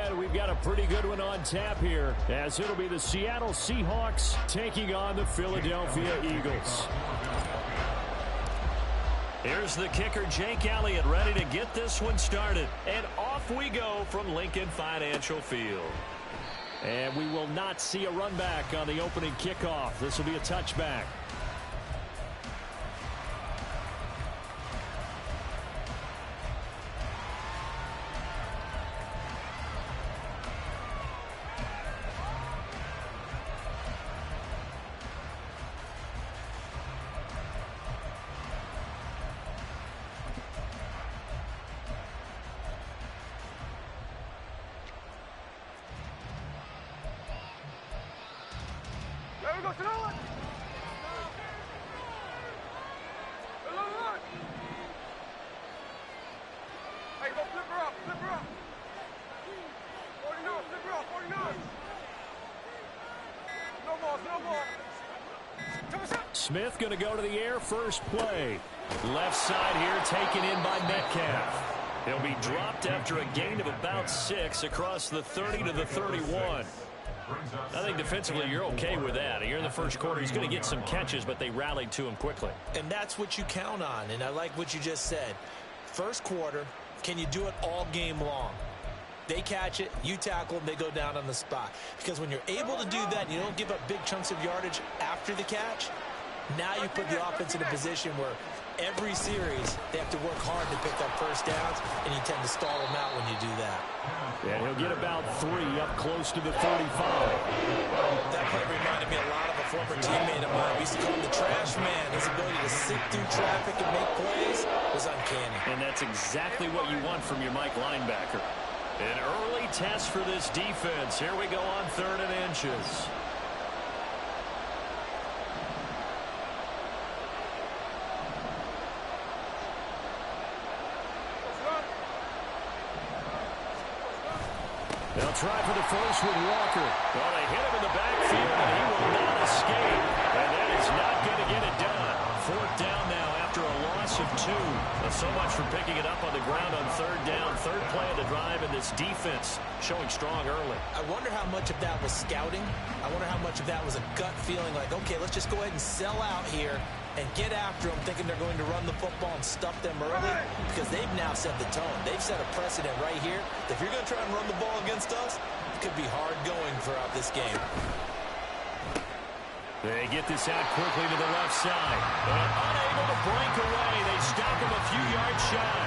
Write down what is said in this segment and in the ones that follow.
And we've got a pretty good one on tap here, as it'll be the Seattle Seahawks taking on the Philadelphia Eagles. Here's the kicker, Jake Elliott, ready to get this one started. And off we go from Lincoln Financial Field. And we will not see a run back on the opening kickoff. This will be a touchback. Smith going to go to the air first play. Left side here taken in by Metcalf. He'll be dropped after a gain of about 6 across the 30 to the 31. I think defensively you're okay with that. Here in the first quarter, he's going to get some catches, but they rallied to him quickly. And that's what you count on, and I like what you just said. First quarter, can you do it all game long? They catch it, you tackle them, they go down on the spot. Because when you're able to do that and you don't give up big chunks of yardage after the catch, now you put the offense in a position where every series they have to work hard to pick up first downs, and you tend to stall them out when you do that. And he'll get about 3 up close to the 35. That play reminded me a lot of a former teammate of mine. We used to call him the trash man. His ability to sit through traffic and make plays was uncanny. And that's exactly what you want from your Mike linebacker. An early test for this defense. Here we go on 3rd and inches. They'll try for the first with Walker. Well, they hit him in the backfield, and he will not escape. And that is not going to get it done. 4th down now after a loss of 2. Well, so much for picking it up on the ground on 3rd down. 3rd play of the drive, and this defense showing strong early. I wonder how much of that was scouting. I wonder how much of that was a gut feeling like, okay, let's just go ahead and sell out here and get after them, thinking they're going to run the football and stuff them early, because they've now set the tone. They've set a precedent right here. If you're going to try and run the ball against us, it could be hard going throughout this game. They get this out quickly to the left side. And unable to break away. They stop him a few yards shy.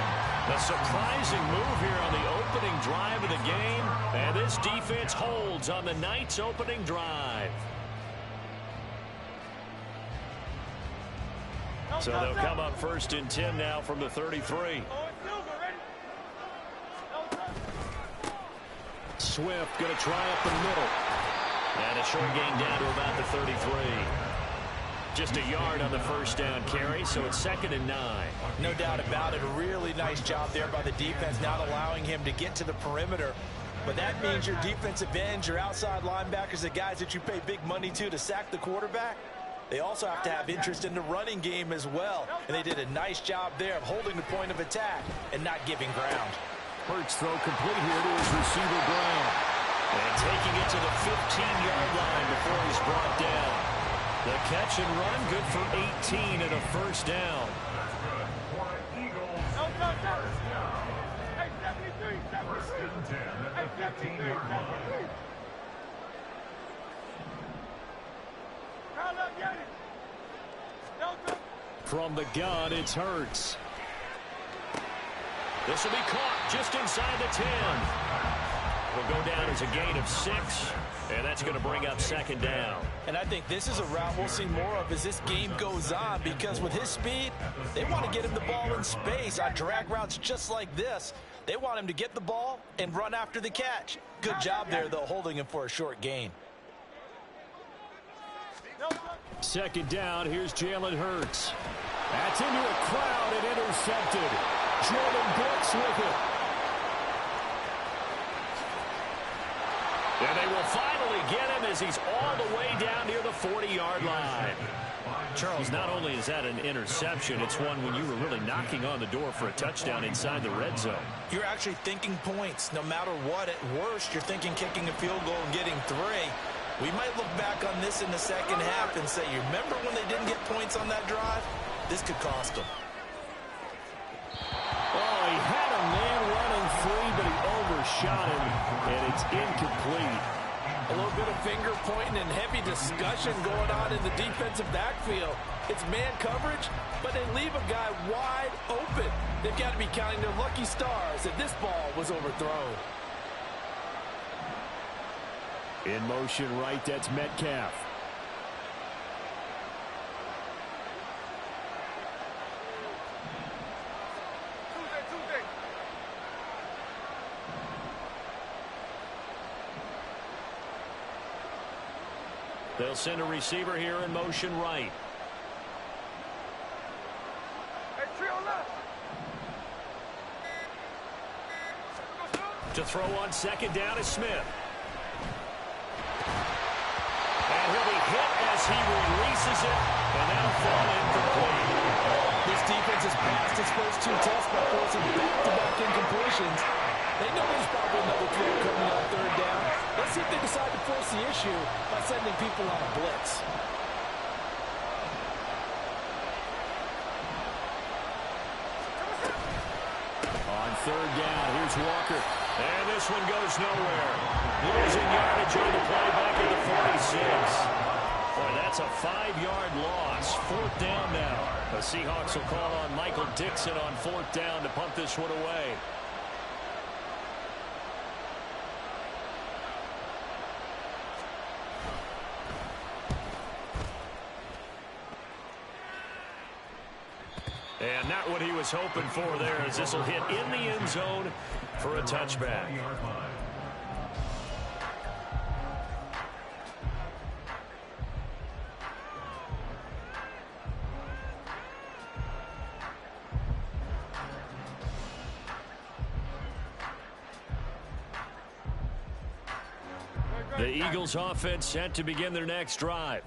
A surprising move here on the opening drive of the game. And this defense holds on the night's opening drive. So they'll come up 1st and 10 now from the 33. Swift going to try up the middle. And a short gain down to about the 33. Just a yard on the first down carry, so it's 2nd and 9. No doubt about it. A really nice job there by the defense, not allowing him to get to the perimeter. But that means your defensive ends, your outside linebackers, the guys that you pay big money to sack the quarterback, they also have to have interest in the running game as well. And they did a nice job there of holding the point of attack and not giving ground. Hurts throw complete here to his receiver, Brown. And taking it to the 15-yard line before he's brought down. The catch and run, good for 18 and a first down. From the gun, it's Hurts. This will be caught just inside the 10. Will go down as a gain of 6, and that's going to bring up 2nd down. And I think this is a route we'll see more of as this game goes on, because with his speed, they want to get him the ball in space on drag routes just like this. They want him to get the ball and run after the catch. Good job there, though, holding him for a short gain. 2nd down, here's Jalen Hurts. That's into a crowd and intercepted. Jordan Brooks with it. And they will finally get him as he's all the way down near the 40-yard line. Charles, not only is that an interception, it's one when you were really knocking on the door for a touchdown inside the red zone. You're actually thinking points. No matter what, at worst, you're thinking kicking a field goal and getting 3. We might look back on this in the second half and say, you remember when they didn't get points on that drive? This could cost them. Oh, he had a man running free, but he overshot him, and it's incomplete. A little bit of finger pointing and heavy discussion going on in the defensive backfield. It's man coverage, but they leave a guy wide open. They've got to be counting their lucky stars that this ball was overthrown. In motion right, that's Metcalf. They'll send a receiver here in motion right. To throw on second down is Smith. And he'll be hit as he releases it, and that'll fall incomplete. This defense has passed its first 2 tests by forcing back-to-back incompletions. They know there's probably another throw coming on third down. Let's see if they decide to force the issue by sending people on a blitz. On third down, here's Walker. And this one goes nowhere. Losing yardage on the play back at the 46. Boy, that's a 5-yard loss. 4th down now. The Seahawks will call on Michael Dixon on 4th down to punt this one away. And not what he was hoping for there, as this will hit in the end zone for a touchback. The Eagles offense set to begin their next drive.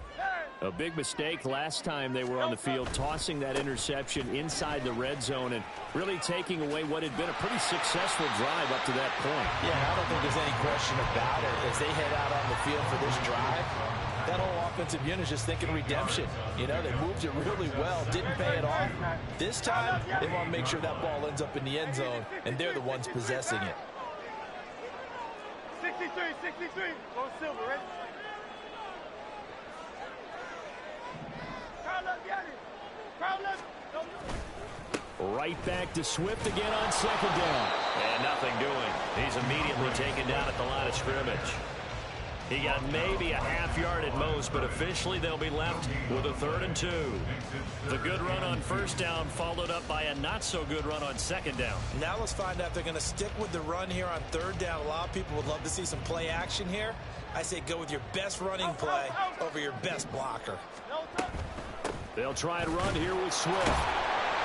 A big mistake last time they were on the field, tossing that interception inside the red zone and really taking away what had been a pretty successful drive up to that point. Yeah, I don't think there's any question about it. As they head out on the field for this drive, that whole offensive unit is just thinking redemption. You know, they moved it really well, didn't pay it off. This time, they want to make sure that ball ends up in the end zone, and they're the ones possessing it. 63, 63. Go Silver, ready? Right back to Swift again on second down. And nothing doing. He's immediately taken down at the line of scrimmage. He got maybe a half yard at most, but officially they'll be left with a 3rd and 2. The good run on first down followed up by a not-so-good run on second down. Now let's find out if they're going to stick with the run here on 3rd down. A lot of people would love to see some play action here. I say go with your best running play over your best blocker. They'll try and run here with Swift.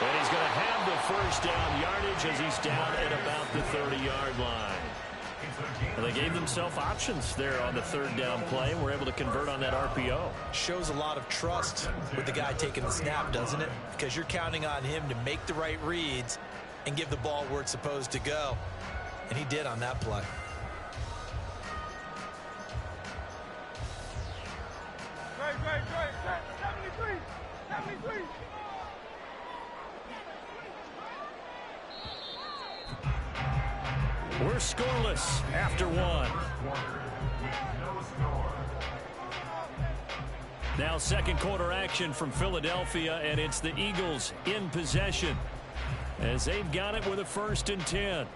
And he's going to have the first down yardage as he's down at about the 30-yard line. And they gave themselves options there on the 3rd down play and were able to convert on that RPO. Shows a lot of trust with the guy taking the snap, doesn't it? Because you're counting on him to make the right reads and give the ball where it's supposed to go. And he did on that play. Great. 73. 73. We're scoreless after 1. Now second quarter action from Philadelphia, and it's the Eagles in possession as they've got it with a 1st and 10.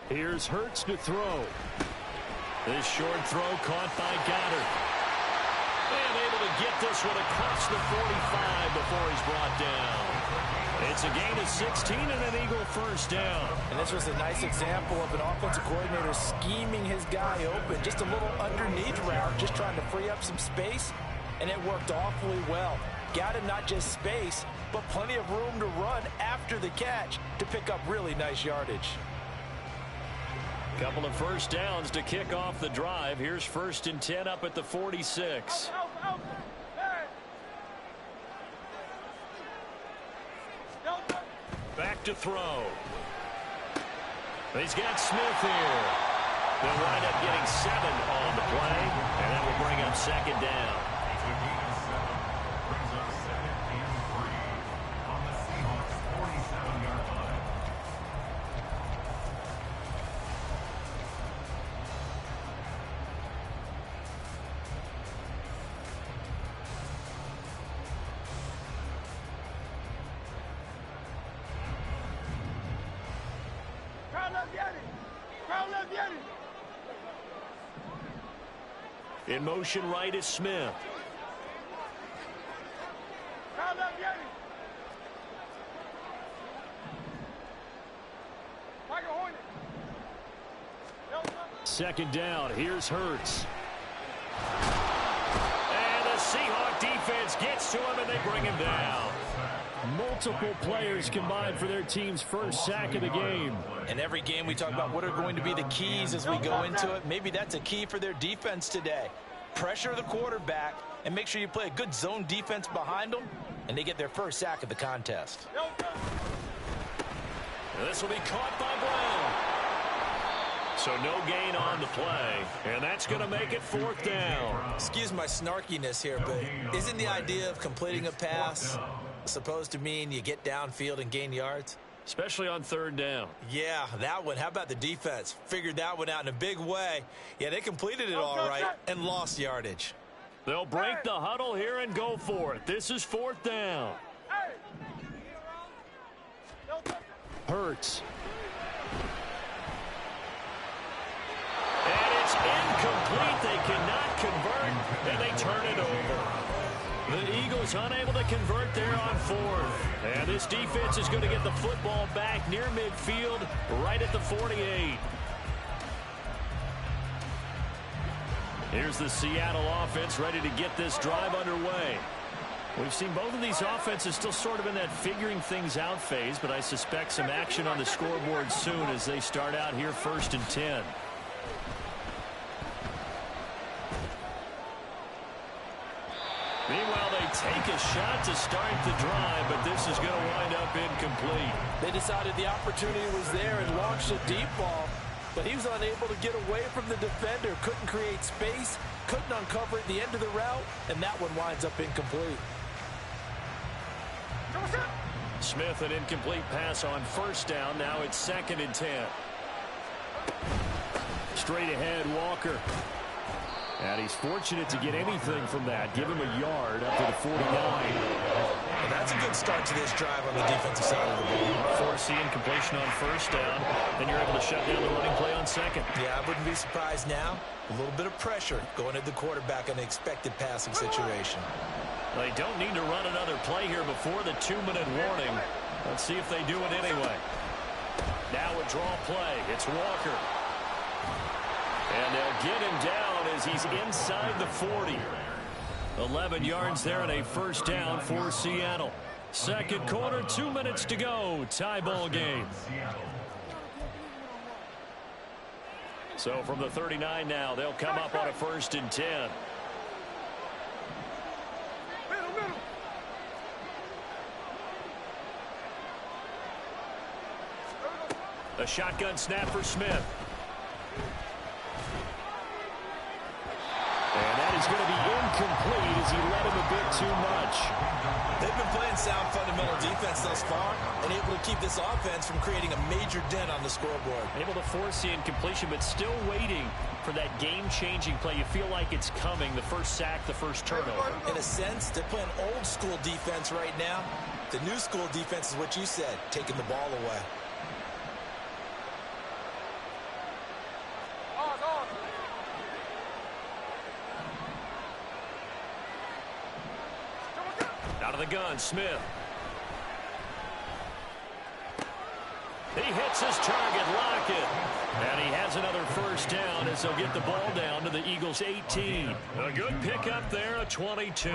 Here's Hurts to throw. This short throw caught by Goddard. And able to get this one across the 45 before he's brought down. It's It's a gain of 16 and an Eagle first down. And this was a nice example of an offensive coordinator scheming his guy open. Just a little underneath route, just trying to free up some space, and it worked awfully well. Got him not just space, but plenty of room to run after the catch to pick up really nice yardage. Couple of first downs to kick off the drive. Here's 1st and 10 up at the 46. Back to throw. He's got Smith here. They'll wind up getting 7 on the play, and that will bring up 2nd down. In motion right is Smith. Second down. Here's Hurts. And the Seahawk defense gets to him, and they bring him down. Multiple players combined for their team's first sack of the game. And every game we talk about what are going to be the keys as we go into it. Maybe that's a key for their defense today. Pressure the quarterback and make sure you play a good zone defense behind them, and they get their first sack of the contest. And this will be caught by Brown. So no gain on the play, and that's going to make it 4th down. Excuse my snarkiness here, but isn't the idea of completing a pass supposed to mean you get downfield and gain yards? Especially on 3rd down. Yeah, that one. How about the defense? Figured that one out in a big way. Yeah, they completed it all right and lost yardage. They'll break the huddle here and go for it. This is 4th down. Hurts. And it's incomplete. They cannot convert, and they turn it over. The Eagles unable to convert there on 4th. And this defense is going to get the football back near midfield, right at the 48. Here's the Seattle offense ready to get this drive underway. We've seen both of these offenses still sort of in that figuring things out phase, but I suspect some action on the scoreboard soon as they start out here 1st and 10. Meanwhile, they take a shot to start the drive, but this is going to wind up incomplete. They decided the opportunity was there and launched a deep ball, but he was unable to get away from the defender, couldn't create space, couldn't uncover at the end of the route, and that one winds up incomplete. Smith, an incomplete pass on 1st down. Now it's 2nd and 10. Straight ahead, Walker. And he's fortunate to get anything from that. Give him a yard up to the 49. And that's a good start to this drive on the defensive side of the ball. Forcing completion on 1st down, and you're able to shut down the running play on 2nd. Yeah, I wouldn't be surprised now. A little bit of pressure going at the quarterback in an expected passing situation. They don't need to run another play here before the 2-minute warning. Let's see if they do it anyway. Now a draw play. It's Walker. And they'll get him down as he's inside the 40. 11 yards there and a 1st down for Seattle. 2nd quarter, 2 minutes to go. Tie ball game. So from the 39 now, they'll come up on a 1st and 10. A shotgun snap for Smith. And that is going to be incomplete as he led him a bit too much. They've been playing sound fundamental defense thus far and able to keep this offense from creating a major dent on the scoreboard. Able to force the incompletion, but still waiting for that game-changing play. You feel like it's coming, the first sack, the first turnover. In a sense, they're playing old-school defense right now. The new-school defense is what you said, taking the ball away. Out of the gun, Smith. He hits his target, Lockett. And he has another first down as they'll get the ball down to the Eagles' 18. A good pickup there, a 22.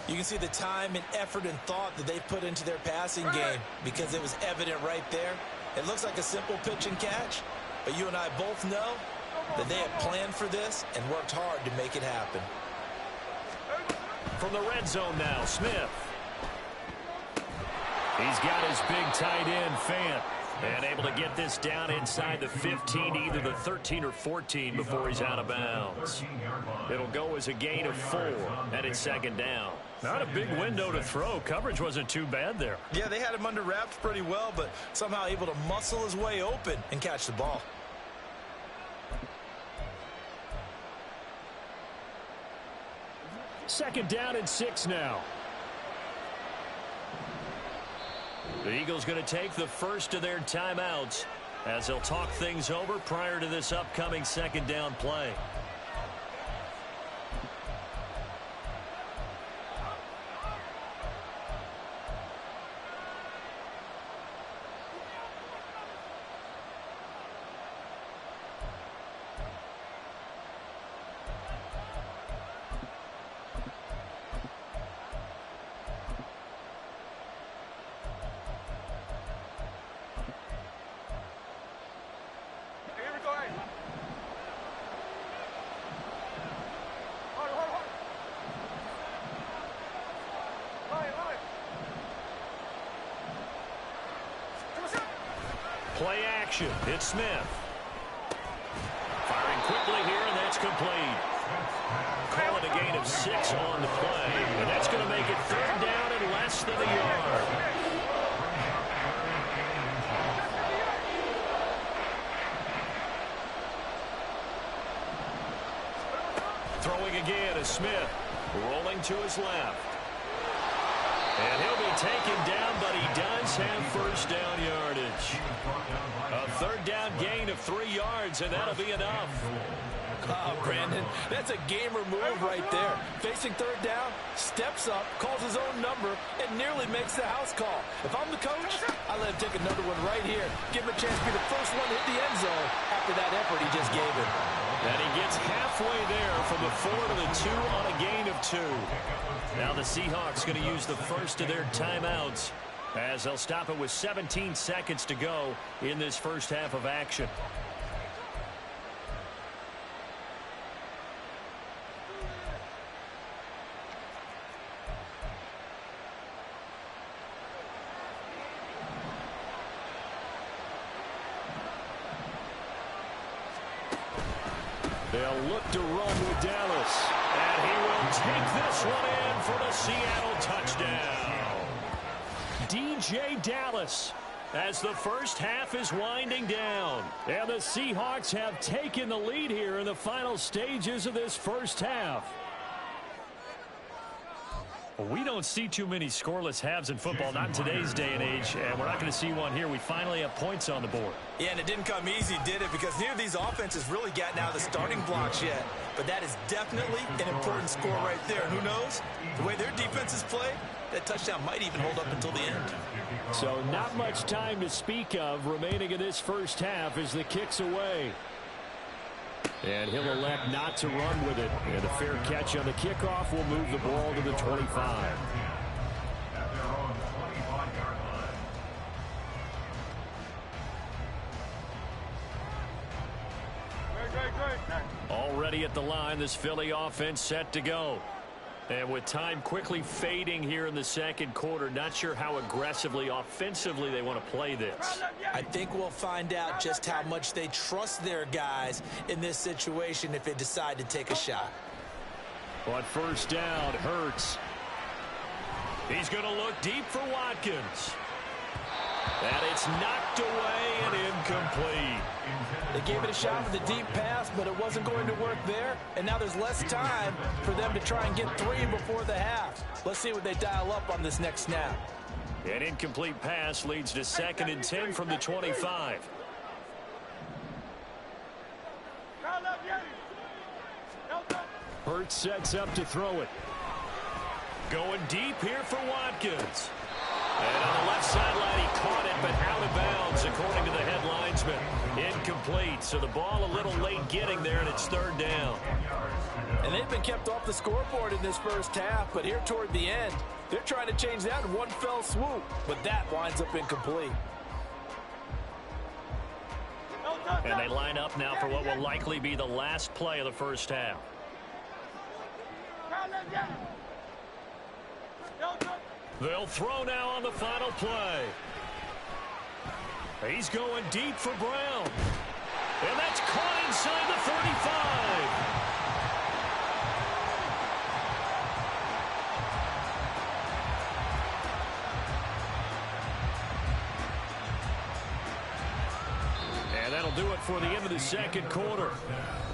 You can see the time and effort and thought that they put into their passing game because it was evident right there. It looks like a simple pitch and catch, but you and I both know that they had planned for this and worked hard to make it happen. From the red zone now, Smith. He's got his big tight end, Fant, and able to get this down inside the 15, either the 13 or 14 before he's out of bounds. It'll go as a gain of 4, and it's second down. Not a big window to throw. Coverage wasn't too bad there. Yeah, they had him under wraps pretty well, but somehow able to muscle his way open and catch the ball. Second down and 6 now. The Eagles going to take the first of their timeouts as they'll talk things over prior to this upcoming second down play. Play action. It's Smith. Firing quickly here, and that's complete. Call it a gain of 6 on the play. And that's going to make it third down and less than a yard. Throwing again is Smith. Rolling to his left. And he'll be taken down, but he does have first down yardage. A third down gain of 3 yards, and that'll be enough. Oh, Brandon, that's a gamer move right there. Facing third down, steps up, calls his own number, and nearly makes the house call. If I'm the coach, I let him take another one right here. Give him a chance to be the first one to hit the end zone after that effort he just gave him. And he gets halfway there from the 4 to the 2 on a gain of 2. Now the Seahawks going to use the first of their timeouts as they'll stop it with 17 seconds to go in this first half of action. They'll look to run with Dallas. And he will take this one in for the Seattle touchdown. DJ Dallas as the first half is winding down. And the Seahawks have taken the lead here in the final stages of this first half. We don't see too many scoreless halves in football, not in today's day and age, and we're not going to see one here. We finally have points on the board. Yeah, and it didn't come easy, did it? Because neither of these offenses really gotten out of the starting blocks yet. But that is definitely an important score right there. And who knows? The way their defenses play, that touchdown might even hold up until the end. So not much time to speak of remaining in this first half as the kick's away. And he'll elect not to run with it. And a fair catch on the kickoff will move the ball to the 25. Already at the line, this Philly offense set to go. And with time quickly fading here in the second quarter, not sure how aggressively, offensively they want to play this. I think we'll find out just how much they trust their guys in this situation if they decide to take a shot. On first down, Hurts. He's going to look deep for Watkins. And it's knocked away and incomplete. They gave it a shot with a deep pass, but it wasn't going to work there. And now there's less time for them to try and get 3 before the half. Let's see what they dial up on this next snap. An incomplete pass leads to 2nd and 10 from the 25. Hurts sets up to throw it. Going deep here for Watkins. And on the left sideline, he caught it, but out of is, according to the head linesman. Incomplete, so the ball a little late getting there, and it's third down. And they've been kept off the scoreboard in this first half, but here toward the end, they're trying to change that in one fell swoop, but that winds up incomplete. And they line up now for what will likely be the last play of the first half. They'll throw now on the final play. He's going deep for Brown. And that's caught inside the 35. And that'll do it for the end of the second quarter.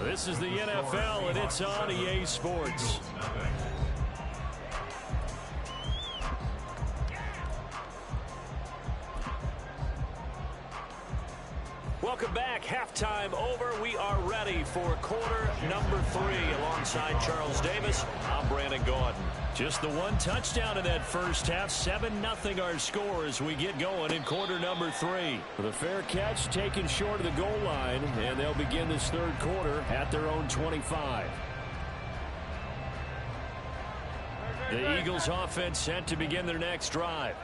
This is the NFL, and it's on EA Sports. Welcome back. Halftime over. We are ready for quarter number 3. Alongside Charles Davis, I'm Brandon Gaudin. Just the one touchdown in that first half. 7-0 our score as we get going in quarter number 3. The fair catch taken short of the goal line, and they'll begin this third quarter at their own 25. The Eagles offense set to begin their next drive.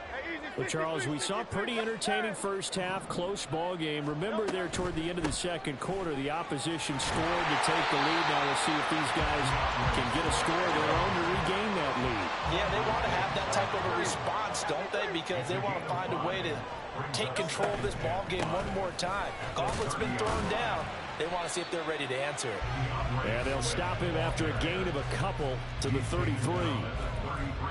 Well, Charles, we saw a pretty entertaining first half, close ball game. Remember there toward the end of the second quarter, the opposition scored to take the lead. Now we'll see if these guys can get a score of their own to regain that lead. Yeah, they want to have that type of a response, don't they? Because they want to find a way to take control of this ball game one more time. Gauntlet's been thrown down. They want to see if they're ready to answer it. And they'll stop him after a gain of a couple to the 33.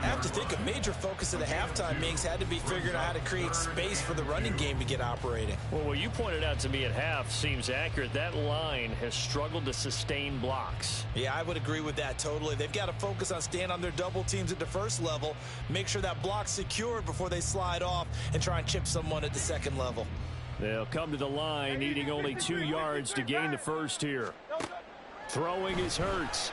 I have to think a major focus of the halftime meetings had to be figuring out how to create space for the running game to get operating. Well, what you pointed out to me at half seems accurate. That line has struggled to sustain blocks. Yeah, I would agree with that totally. They've got to focus on staying on their double teams at the first level, make sure that block's secured before they slide off and try and chip someone at the second level. They'll come to the line, needing only 2 yards to gain the first here. Throwing is Hurts.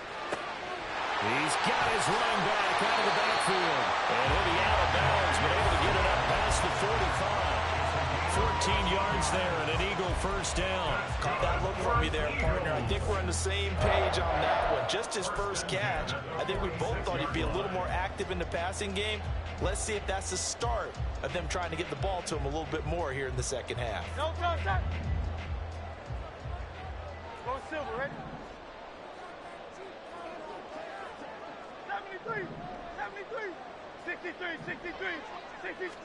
He's got his running back out of the backfield. And he'll be out of bounds, but able to get it up past the 45. 14 yards there and an Eagle first down. Caught that look for me there, partner. I think we're on the same page on that one. Just his first catch. I think we both thought he'd be a little more active in the passing game. Let's see if that's the start of them trying to get the ball to him a little bit more here in the second half. No, go silver, ready? 73, 63, 63.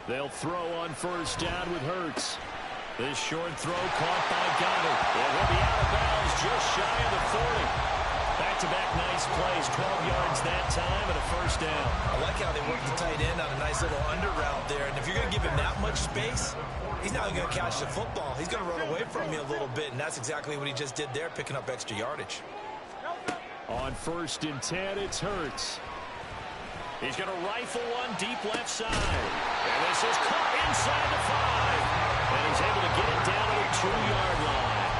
They'll throw on first down with Hurts. This short throw caught by Goddard. And he'll be out of bounds just shy of the 40. Back-to-back nice plays, 12 yards that time and a first down. I like how they work the tight end on a nice little under route there. And if you're going to give him that much space, he's not going to catch the football. He's going to run away from you a little bit, and that's exactly what he just did there, picking up extra yardage. On first and 10, it's Hurts. He's going to rifle one deep left side. And this is caught inside the 5. And he's able to get it down to the 2-yard line.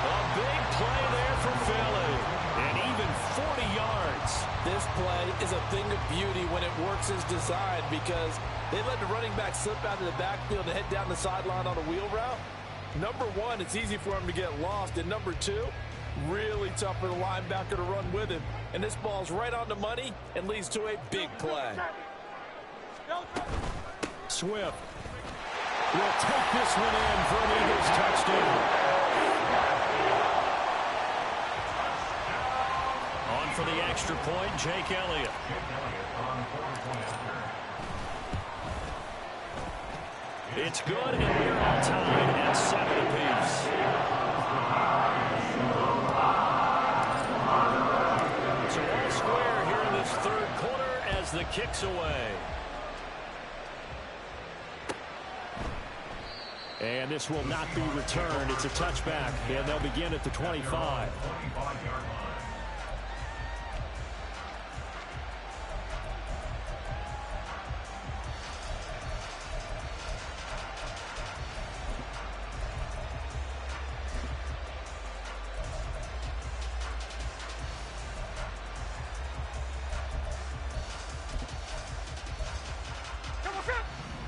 A big play there for Philly. And even 40 yards. This play is a thing of beauty when it works as designed because they let the running back slip out of the backfield and head down the sideline on a wheel route. Number one, it's easy for him to get lost. And number two, really tough for the linebacker to run with him. And this ball's right on the money and leads to a big play. Swift will take this one in for an Eagles touchdown. On for the extra point, Jake Elliott. It's good, and we're all tied at 7 apiece. So all square here in this third quarter as the kick's away. And this will not be returned. It's a touchback, and they'll begin at the 25.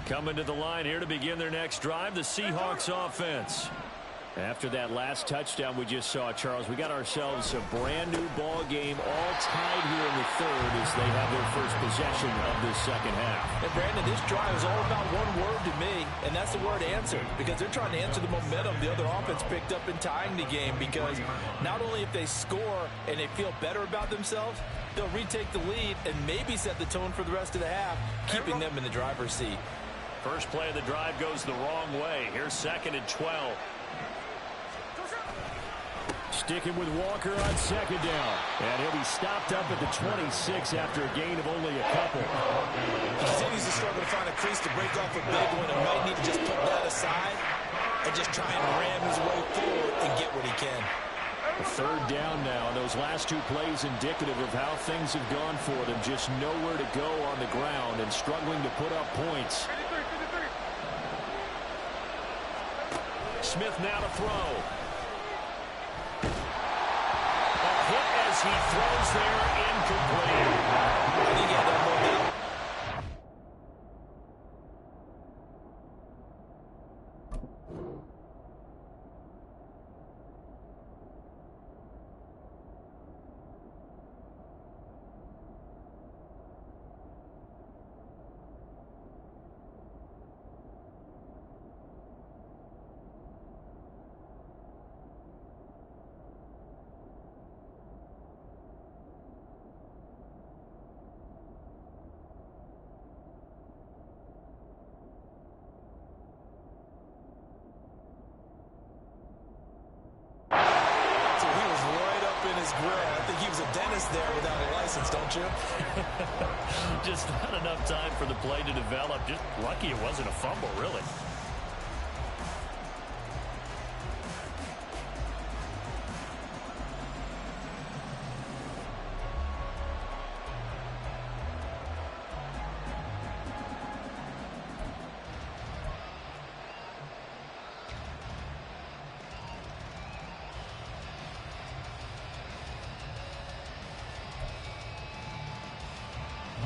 Coming to the line here to begin their next drive, the Seahawks offense. After that last touchdown we just saw, Charles, we got ourselves a brand-new ball game, all tied here in the third as they have their first possession of this second half. And, Brandon, this drive is all about one word to me, and that's the word answer, because they're trying to answer the momentum the other offense picked up in tying the game, because not only if they score and they feel better about themselves, they'll retake the lead and maybe set the tone for the rest of the half, keeping them in the driver's seat. First play of the drive goes the wrong way. Here's 2nd and 12. Sticking with Walker on second down. And he'll be stopped up at the 26 after a gain of only a couple. He continues to struggle to find a crease to break off a big one and might need to just put that aside and just try and ram his way forward and get what he can. A third down now. And those last two plays indicative of how things have gone for them. Just nowhere to go on the ground and struggling to put up points. Smith now to throw. Hit as he throws there, incomplete. I think he had that moved out. I think he was a dentist there without a license, don't you? Just not enough time for the play to develop. Just lucky it wasn't a fumble, really.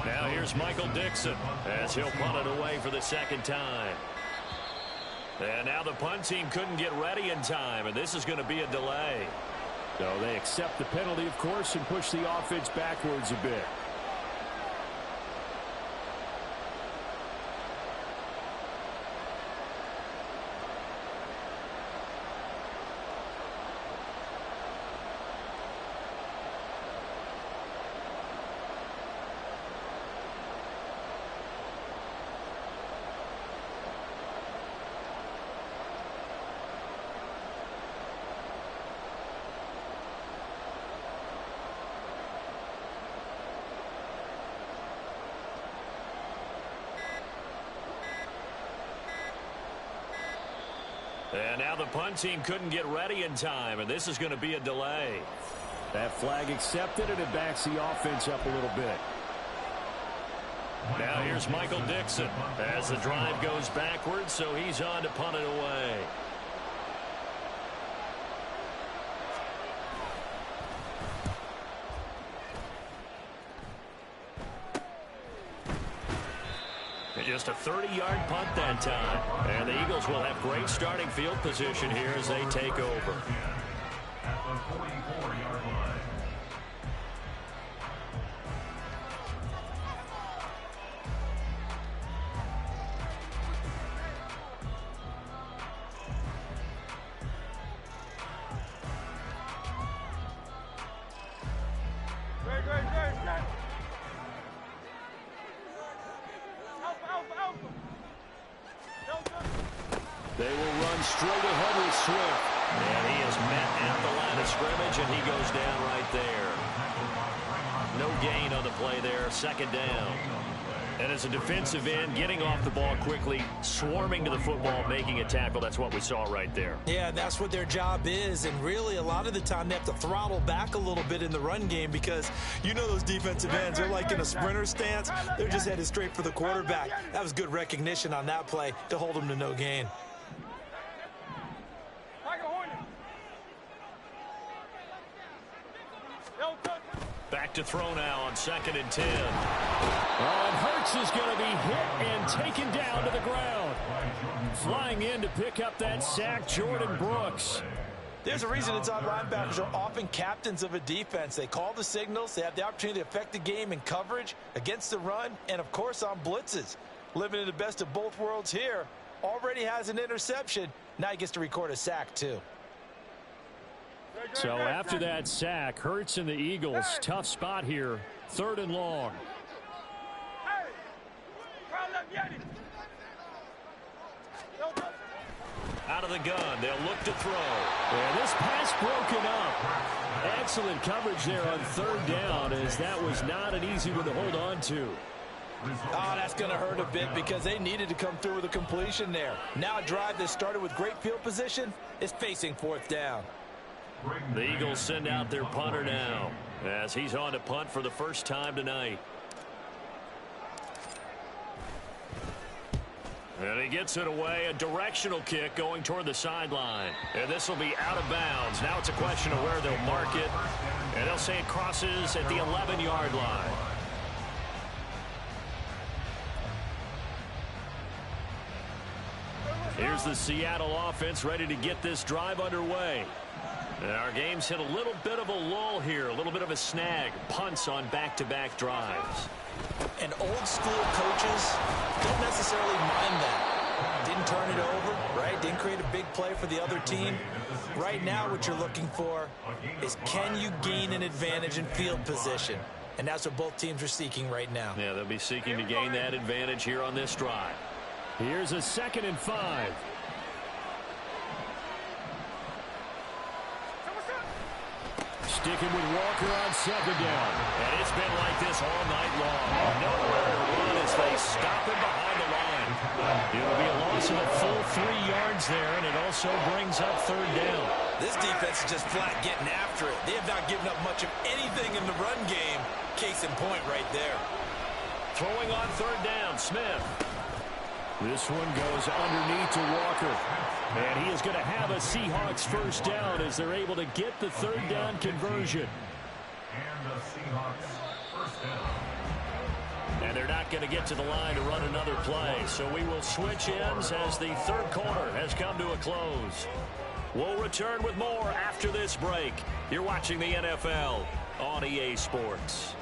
Now here's Michael Dixon as he'll punt it away for the second time. And now the punt team couldn't get ready in time, and this is going to be a delay. So they accept the penalty, of course, and push the offense backwards a bit. And now the punt team couldn't get ready in time, and this is going to be a delay. That flag accepted, and it backs the offense up a little bit. Now here's Michael Dixon as the drive goes backwards, so he's on to punt it away. Just a 30-yard punt that time. And the Eagles will have great starting field position here as they take over. At the 44-yard line. They will run straight ahead with Swift. And he is met at the line of scrimmage, and he goes down right there. No gain on the play there, second down. And as a defensive end, getting off the ball quickly, swarming to the football, making a tackle, that's what we saw right there. Yeah, that's what their job is, and really a lot of the time they have to throttle back a little bit in the run game because you know those defensive ends, they're like in a sprinter stance. They're just headed straight for the quarterback. That was good recognition on that play to hold them to no gain. Back to throw now on 2nd and 10. And Hurts is going to be hit and taken down to the ground. Flying in to pick up that sack, Jordan Brooks. There's a reason inside linebackers are often captains of a defense. They call the signals. They have the opportunity to affect the game in coverage, against the run, and, of course, on blitzes. Living in the best of both worlds here. Already has an interception. Now he gets to record a sack, too. So after that sack, Hurts and the Eagles, tough spot here. 3rd and long. Out of the gun, they'll look to throw. And this pass broken up. Excellent coverage there on 3rd down, as that was not an easy one to hold on to. Oh, that's going to hurt a bit because they needed to come through with a completion there. Now a drive that started with great field position is facing 4th down. The Eagles send out their punter now as he's on to punt for the first time tonight. And he gets it away, a directional kick going toward the sideline. And this will be out of bounds. Now it's a question of where they'll mark it. And they'll say it crosses at the 11-yard line. Here's the Seattle offense ready to get this drive underway. And our game's hit a little bit of a lull here, a little bit of a snag. Punts on back-to-back drives. And old-school coaches don't necessarily mind that. Didn't turn it over, right? Didn't create a big play for the other team. Right now what you're looking for is, can you gain an advantage in field position? And that's what both teams are seeking right now. Yeah, they'll be seeking to gain that advantage here on this drive. Here's a 2nd and 5. Sticking with Walker on 2nd down. And it's been like this all night long. Nowhere to run as they stop him behind the line. It'll be a loss of a full 3 yards there, and it also brings up 3rd down. This defense is just flat getting after it. They have not given up much of anything in the run game. Case in point right there. Throwing on 3rd down, Smith. This one goes underneath to Walker. And he is going to have a Seahawks first down as they're able to get the 3rd down conversion. And the Seahawks first down. And they're not going to get to the line to run another play. So we will switch ends as the 3rd quarter has come to a close. We'll return with more after this break. You're watching the NFL on EA Sports.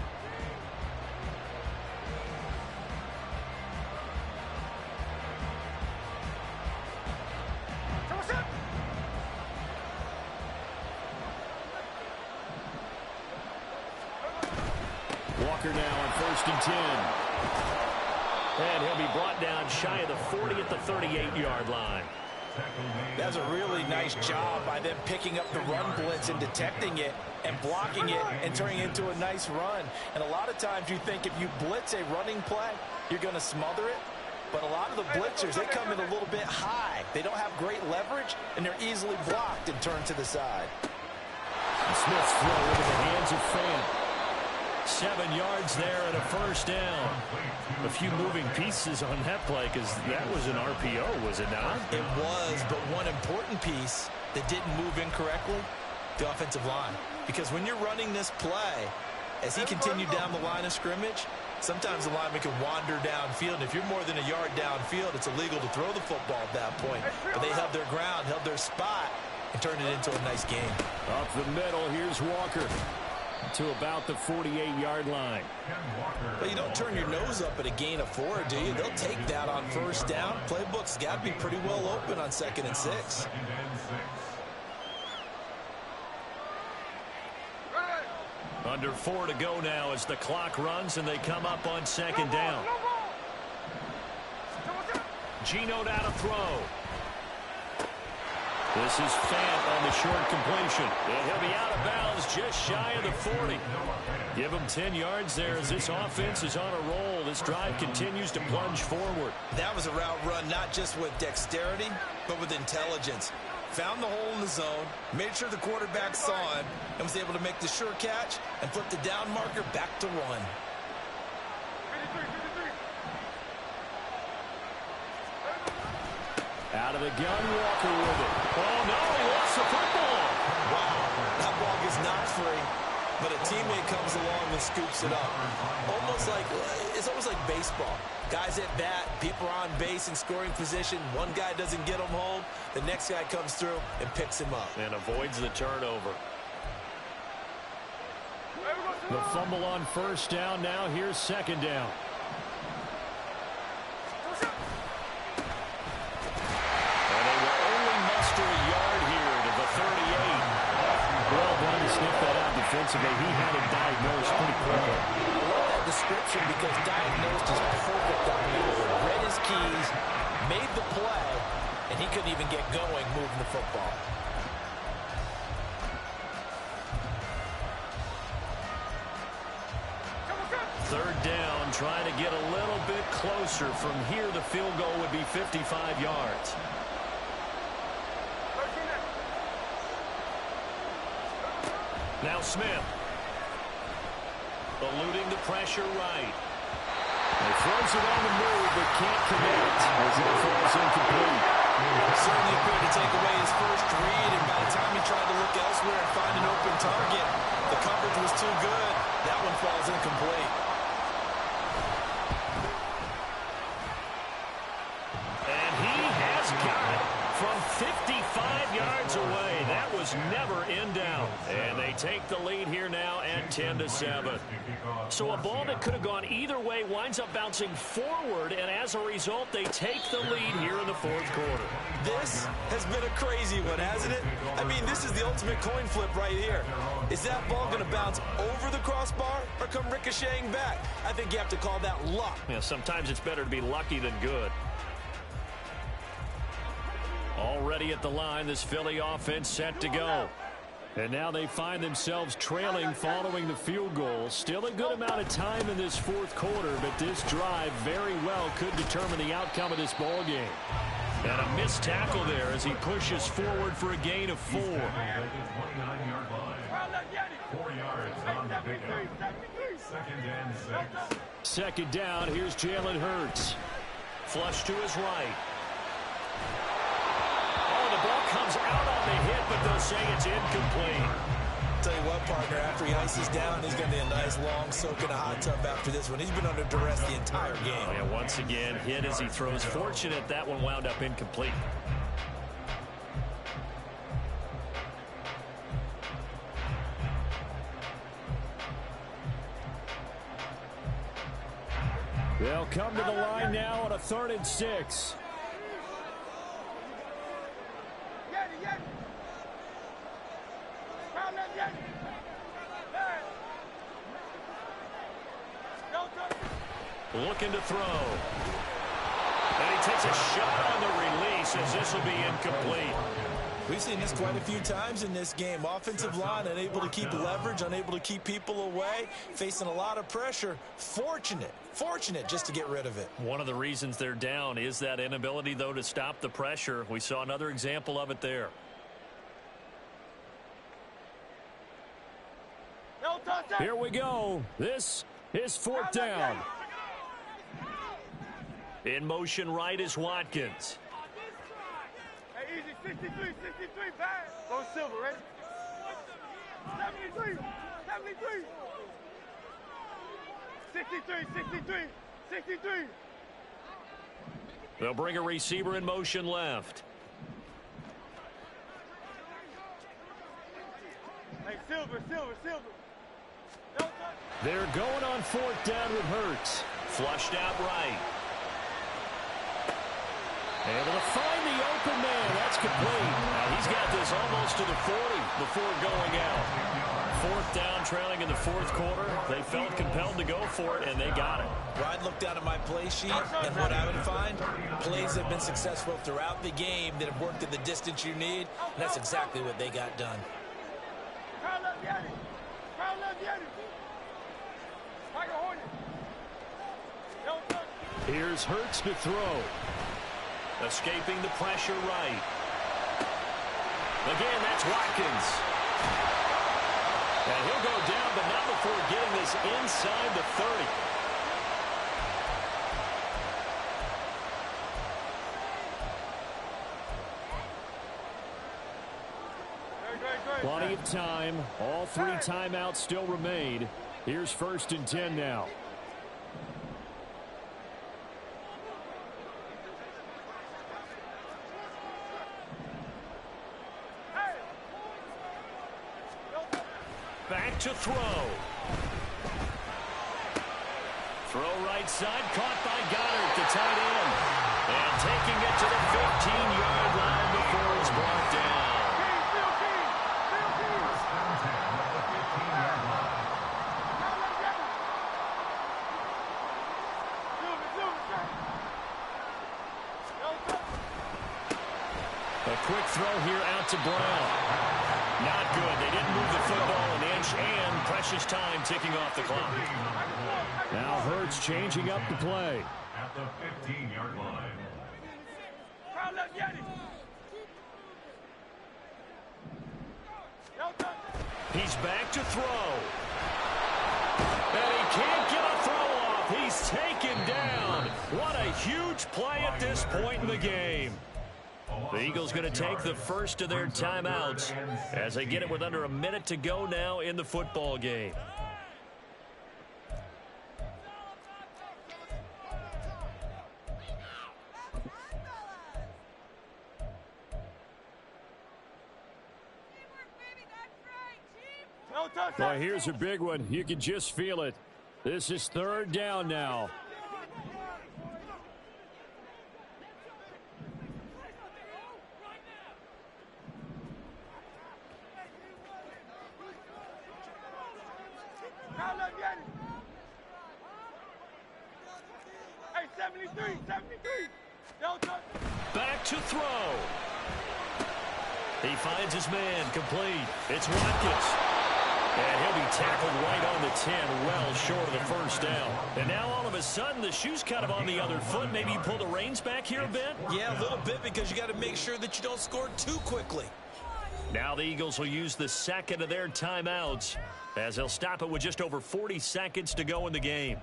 Walker now on 1st and 10. And he'll be brought down shy of the 40 at the 38-yard line. That's a really nice job by them picking up the run blitz and detecting it and blocking it and turning it into a nice run. And a lot of times you think if you blitz a running play, you're going to smother it. But a lot of the blitzers, they come in a little bit high. They don't have great leverage, and they're easily blocked and turned to the side. And Smith's throw into the hands of Fant. 7 yards there and a first down. A few moving pieces on that play because that was an RPO, was it not? It was, but one important piece that didn't move incorrectly, the offensive line. Because when you're running this play, as he continued down the line of scrimmage, sometimes the lineman can wander downfield. And if you're more than a yard downfield, it's illegal to throw the football at that point. But they held their ground, held their spot, and turned it into a nice game. Up the middle, here's Walker to about the 48-yard line. But you don't turn your nose up at a gain of 4, do you? They'll take that on first down. Playbook's got to be pretty well open on 2nd and 6. Under 4 to go now as the clock runs and they come up on 2nd down. Gino now to throw. This is Fant on the short completion. And he'll be out of bounds just shy of the 40. Give him 10 yards there as this offense is on a roll. This drive continues to plunge forward. That was a route run not just with dexterity, but with intelligence. Found the hole in the zone, made sure the quarterback saw him, and was able to make the sure catch and flip the down marker back to 1. Out of the gun, Walker with it. Oh, no, he lost the football. Wow, that ball is not free. but a teammate comes along and scoops it up. It's almost like baseball. Guys at bat, people are on base in scoring position. One guy doesn't get him home. The next guy comes through and picks him up. And avoids the turnover. The fumble on first down. Now here's second down. And they will only muster a yard here to the 38. Well, wanted to sniff that out defensively. He had it diagnosed pretty quickly. I love that description because diagnosed is perfect on you. Read his keys, made the play, and he couldn't even get going moving the football. Third down, trying to get a little bit closer. From here, the field goal would be 55 yards. Now Smith. Eluding the pressure right. He throws it on the move, but can't connect as it falls incomplete. Certainly appeared to take away his first read, and by the time he tried to look elsewhere and find an open target, the coverage was too good. That one falls incomplete. And he has got it from 55 yards away. That was never in doubt. And they take the lead here now at 10-7. So a ball that could have gone either way winds up bouncing forward, and as a result, they take the lead here in the fourth quarter. This has been a crazy one, hasn't it? I mean, this is the ultimate coin flip right here. Is that ball going to bounce over the crossbar or come ricocheting back? I think you have to call that luck. Yeah, sometimes it's better to be lucky than good. Already at the line, this Philly offense set to go. And now they find themselves trailing following the field goal. Still a good amount of time in this fourth quarter, but this drive very well could determine the outcome of this ball game. And a missed tackle there as he pushes forward for a gain of 4. 4 yards on the pickup. Second and 6. Second down, here's Jalen Hurts. Flush to his right. The ball comes out on the hit, but they'll say it's incomplete. Tell you what, partner, after he ices down, he's going to be a nice long soak in a hot tub after this one. He's been under duress the entire game. Oh, yeah, once again, hit as he throws. Fortunate that one wound up incomplete. They'll come to the line now on a 3rd and 6. Looking to throw. And he takes a shot on the release as this will be incomplete. We've seen this quite a few times in this game. Offensive line unable to keep leverage, unable to keep people away, facing a lot of pressure. Fortunate just to get rid of it. One of the reasons they're down is that inability, though, to stop the pressure. We saw another example of it there. Here we go. This is 4th down. In motion right is Watkins. Hey, easy, 63, pass. Go Silver, ready? 73, 63. They'll bring a receiver in motion left. Hey, Silver. They're going on 4th down with Hurts. Flushed out right. Able to find the open man. That's complete. Now he's got this almost to the 40 before going out. 4th down, trailing in the fourth quarter. They felt compelled to go for it, and they got it. I'd look down at my play sheet, and what I would find, plays have been successful throughout the game that have worked in the distance you need, and that's exactly what they got done. Here's Hurts to throw. Escaping the pressure right. Again, that's Watkins. And he'll go down, but not before getting this inside the 30. Plenty of time. All 3 timeouts still remain. Here's 1st and 10 now. Back to throw. Throw right side, caught by Goddard, the tight end. And taking it to the 15-yard line before it's brought down. A quick throw here out to Brown. Not good. They didn't move the football an inch, and precious time ticking off the clock. Now Hurts changing up the play. At the 15-yard line. He's back to throw. And he can't get a throw off. He's taken down. What a huge play at this point in the game. The Eagles going to take the first of their timeouts as they get it with under a minute to go now in the football game. Well, Here's a big one. You can just feel it. This is 3rd down now. Hey, 73. Back to throw. He finds his man complete. It's Watkins. And he'll be tackled right on the 10, well short of the first down. And now all of a sudden the shoe's kind of on the other foot. Maybe you pull the reins back here a bit? Yeah, a little bit, because you got to make sure that you don't score too quickly. Now the Eagles will use the second of their timeouts as they'll stop it with just over 40 seconds to go in the game.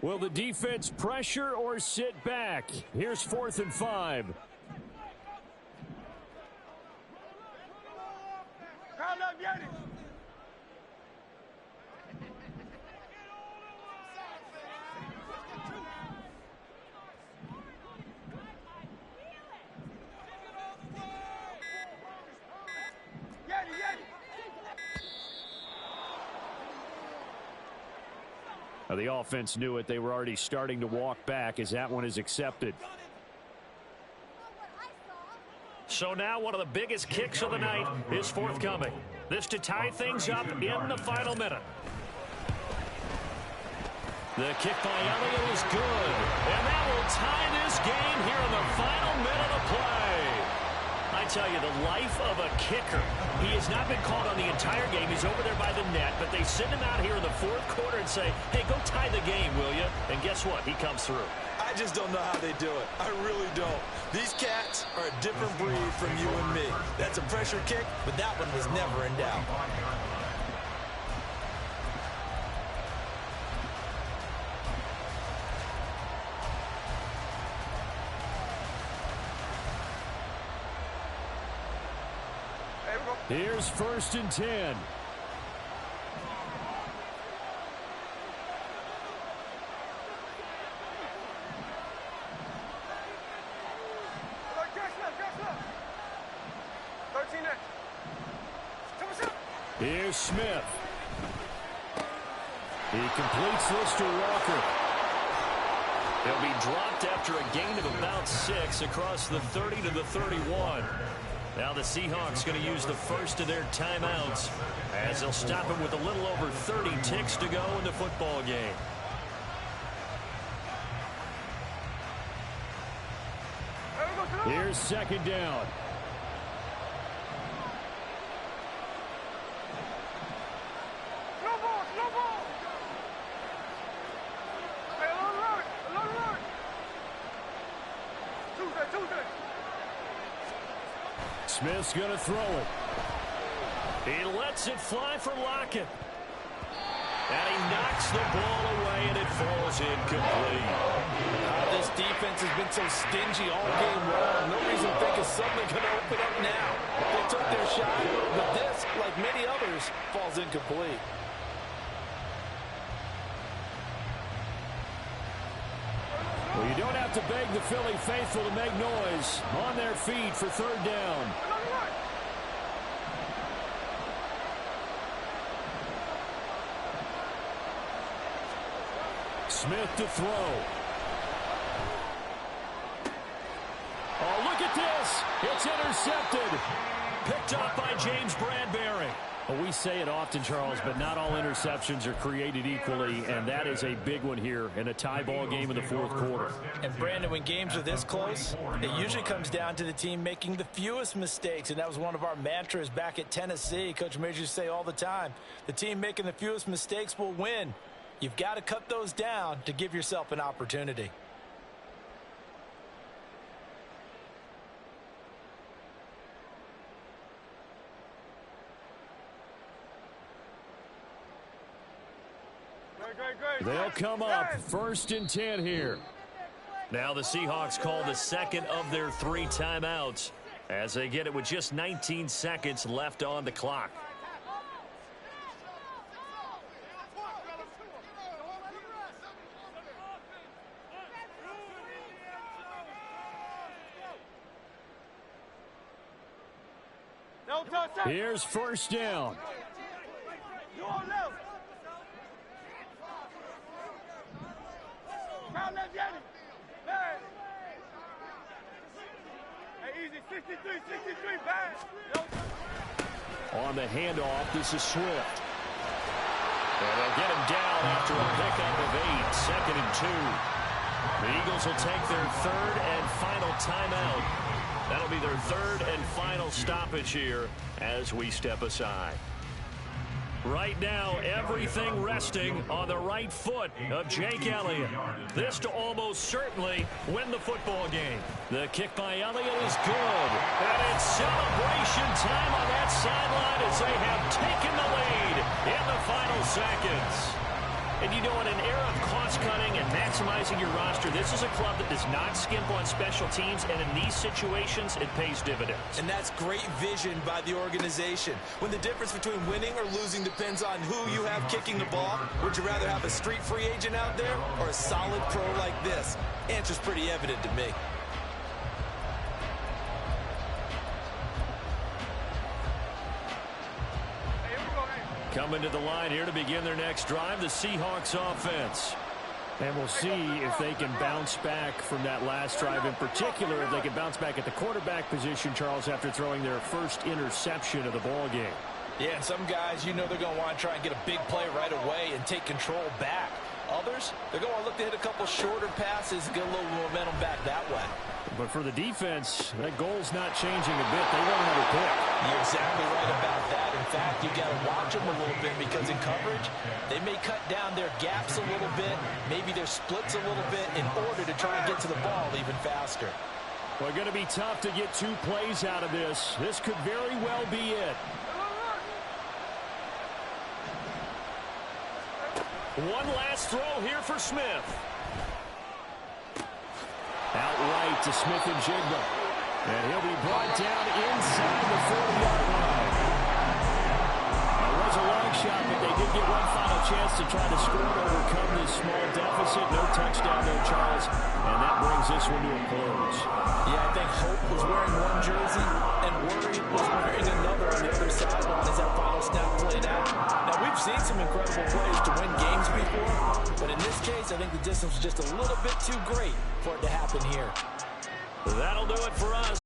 Will the defense pressure or sit back? Here's 4th and 5. The offense knew it. They were already starting to walk back as that one is accepted. So now one of the biggest kicks of the night is forthcoming. This to tie things up in the final minute. The kick by Elliott is good. And that will tie this game here in the final minute of play. I tell you, the life of a kicker. He has not been called on the entire game. He's over there by the net, but they send him out here in the 4th quarter and say, hey, go tie the game, will you? And guess what? He comes through. I just don't know how they do it. I really don't. These cats are a different breed from you and me. That's a pressure kick, but that one was never in doubt. Here's 1st and 10. Here's Smith. He completes this to Walker. He'll be dropped after a gain of about 6 across the 30 to the 31. Now the Seahawks going to use the first of their timeouts as they'll stop it with a little over 30 ticks to go in the football game. Here's 2nd down. Smith's going to throw it. He lets it fly for Lockett. And he knocks the ball away, and it falls incomplete. This defense has been so stingy all game long. No reason to think it's suddenly going to open up now. They took their shot, but this, like many others, falls incomplete. Well, you don't have to beg the Philly faithful to make noise. On their feet for third down. Smith to throw. Oh, look at this. It's intercepted. Picked up by James Bradbury. Well, we say it often, Charles, but not all interceptions are created equally, and that is a big one here in a tie ball game in the fourth quarter. And, Brandon, when games are this close, it usually comes down to the team making the fewest mistakes, and that was one of our mantras back at Tennessee. Coach Majors used to say all the time, the team making the fewest mistakes will win. You've got to cut those down to give yourself an opportunity. They'll come up 1st and 10 here. Now the Seahawks call the second of their 3 timeouts as they get it with just 19 seconds left on the clock. Here's 1st down. On the handoff, this is Swift. And they'll get him down after a pickup of 8, 2nd and 2. The Eagles will take their 3rd and final timeout. That'll be their 3rd and final stoppage here as we step aside. Right now, everything resting on the right foot of Jake Elliott. This to almost certainly win the football game. The kick by Elliott is good. And it's celebration time on that sideline as they have taken the lead in the final seconds. And you know, in an era of cost-cutting and maximizing your roster, this is a club that does not skimp on special teams, and in these situations, it pays dividends. And that's great vision by the organization. When the difference between winning or losing depends on who you have kicking the ball, would you rather have a street free agent out there or a solid pro like this? Answer's pretty evident to me. Coming to the line here to begin their next drive, the Seahawks offense. And we'll see if they can bounce back from that last drive. In particular, if they can bounce back at the quarterback position, Charles, after throwing their first interception of the ball game. Yeah, and some guys, you know they're going to want to try and get a big play right away and take control back. Others, they're going to look to hit a couple shorter passes and get a little momentum back that way. But for the defense, that goal's not changing a bit. They want another pick. You're exactly right about that. In fact, you've got to watch them a little bit because in coverage, they may cut down their gaps a little bit, maybe their splits a little bit in order to try and get to the ball even faster. Well, going to be tough to get 2 plays out of this. This could very well be it. One last throw here for Smith. Outright to Smith and Jigba. And he'll be brought down inside the 40-yard line. It was a long shot, but they did get one final chance to try to score to overcome this small deficit. No touchdown there, Charles. And that brings this one to a close. Yeah, I think Hope was wearing one jersey and Worry was wearing another on the other sideline as that final snap played out. Now, we've seen some incredible plays to win games before, but in this case, I think the distance was just a little bit too great for it to happen here. That'll do it for us.